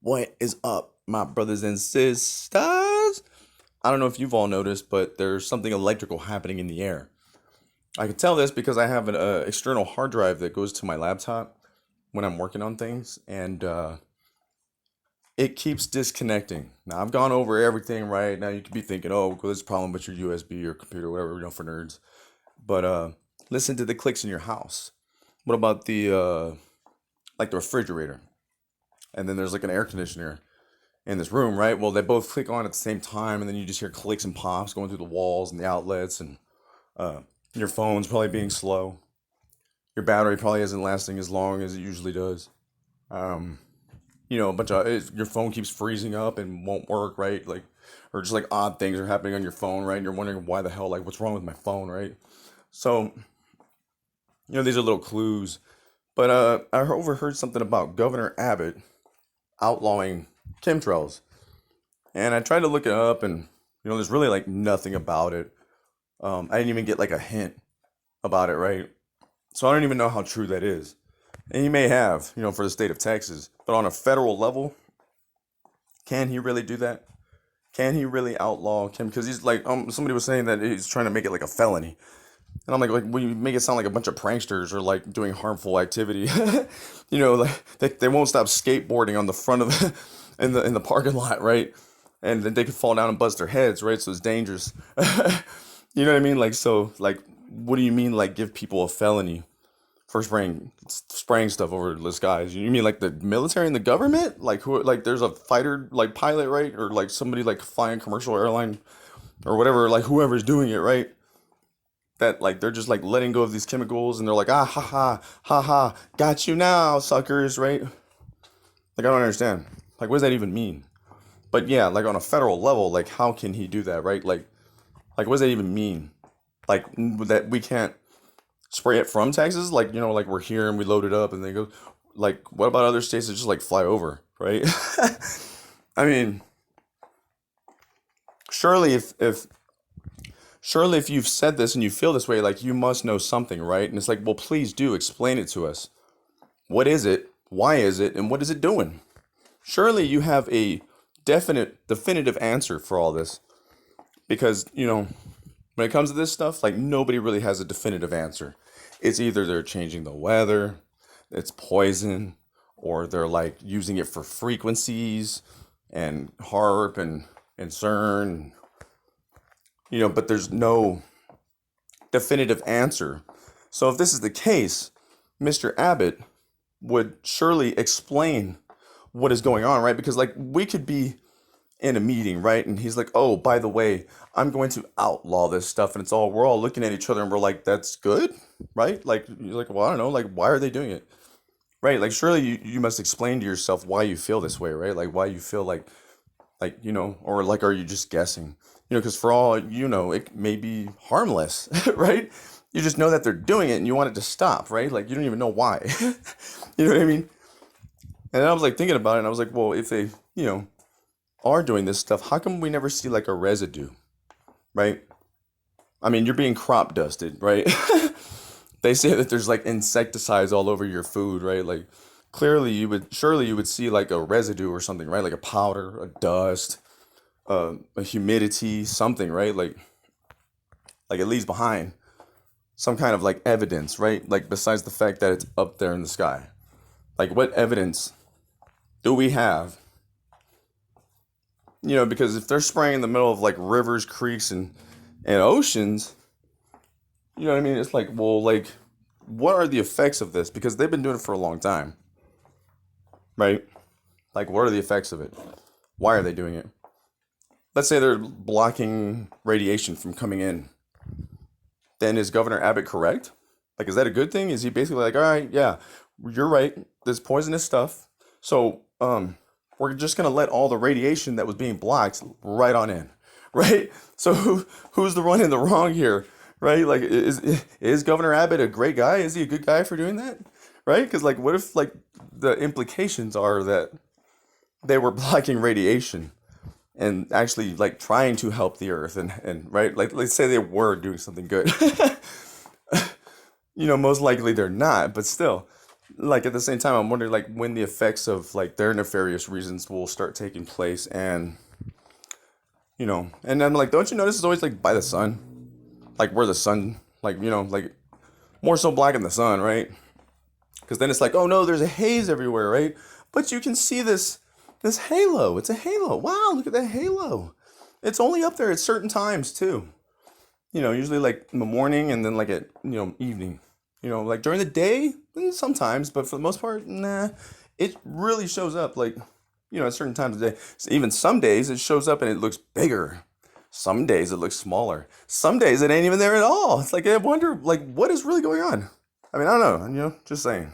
What is up, my brothers and sisters? I don't know if you've all noticed, but there's something electrical happening in the air. I can tell this because I have an external hard drive that goes to my laptop when I'm working on things, and it keeps disconnecting. Now, I've gone over everything right now. You could be thinking, oh, well, there's a problem with your USB or computer, whatever, for nerds. But listen to the clicks in your house. What about the refrigerator? And then there's like an air conditioner in this room, right? Well, they both click on at the same time, and then you just hear clicks and pops going through the walls and the outlets, and uh, your phone's probably being slow. Your battery probably isn't lasting as long as it usually does. Um, a bunch of your phone keeps freezing up and won't work, right? Like, or just like odd things are happening on your phone, right? And you're wondering why the hell, like, what's wrong with my phone, right? So, these are little clues. But I overheard something about Governor Abbott outlawing chemtrails. And I tried to look it up, and there's really like nothing about it. I didn't even get like a hint about it, right? So I don't even know how true that is. And he may have, for the state of Texas, but on a federal level, can he really do that? Can he really outlaw Kim? Because he's like, somebody was saying that he's trying to make it like a felony, and I'm like, we make it sound like a bunch of pranksters are like doing harmful activity. Like they won't stop skateboarding on the front of the in the parking lot, right? And then they could fall down and bust their heads, right? So it's dangerous. You know what I mean? Like, so, like, what do you mean, like, give people a felony for spraying stuff over the skies? You mean like the military and the government? Like, who? Like, there's a fighter, like, pilot, right? Or like somebody like flying commercial airline or whatever, like whoever's doing it, right? That like they're just like letting go of these chemicals, and they're like, ah, ha ha ha ha, got you now, suckers, right? Like, I don't understand. Like, what does that even mean? But yeah, like on a federal level, like how can he do that, right? Like what does that even mean? Like that we can't spray it from Texas? Like, like we're here and we load it up and they go, like, what about other states that just like fly over, right? I mean, surely if you've said this and you feel this way, like you must know something, right? And it's like, well, please do explain it to us. What is it? Why is it? And what is it doing? Surely you have a definitive answer for all this. Because, when it comes to this stuff, like nobody really has a definitive answer. It's either they're changing the weather, it's poison, or they're like using it for frequencies and HARP and CERN, but there's no definitive answer. So if this is the case, Mr. Abbott would surely explain what is going on, right? Because like we could be in a meeting, right? And he's like, "Oh, by the way, I'm going to outlaw this stuff." And we're all looking at each other and we're like, "That's good," right? Like you're like, "Well, I don't know, like why are they doing it?" Right? Like surely you must explain to yourself why you feel this way, right? Like why you feel like, or like are you just guessing? Because for all it may be harmless, right? You just know that they're doing it and you want it to stop, right? Like you don't even know why. You know what I mean? And I was like thinking about it and I was like, well, if they, are doing this stuff, how come we never see like a residue, right? I mean, you're being crop dusted, right? They say that there's like insecticides all over your food, right? Like clearly surely you would see like a residue or something, right? Like a powder, a dust, a humidity, something, right? Like it leaves behind some kind of like evidence, right? Like besides the fact that it's up there in the sky. Like what evidence do we have? Because if they're spraying in the middle of like rivers, creeks, and oceans, you know what I mean? It's like, well, like, what are the effects of this? Because they've been doing it for a long time, right? Like, what are the effects of it? Why are they doing it? Let's say they're blocking radiation from coming in. Then is Governor Abbott correct? Like, is that a good thing? Is he basically like, all right, yeah, you're right. This poisonous stuff. So, we're just gonna let all the radiation that was being blocked right on in, right? So who's the one in the wrong here, right? Like, is Governor Abbott a great guy? Is he a good guy for doing that, right? Because like, what if like the implications are that they were blocking radiation and actually like trying to help the earth and right, like let's say they were doing something good. Most likely they're not, but still, like at the same time, I'm wondering like when the effects of like their nefarious reasons will start taking place, and and I'm like, don't you notice it's always like by the sun, like where the sun, like like more so black in the sun, right? Because then it's like, oh no, there's a haze everywhere, right? But you can see this halo. It's a halo. Wow, look at that halo. It's only up there at certain times too. Usually like in the morning and then like at evening. Like during the day, sometimes, but for the most part, nah. It really shows up like at certain times of the day. So even some days it shows up and it looks bigger. Some days it looks smaller. Some days it ain't even there at all. It's like I wonder like what is really going on. I mean, I don't know, just saying.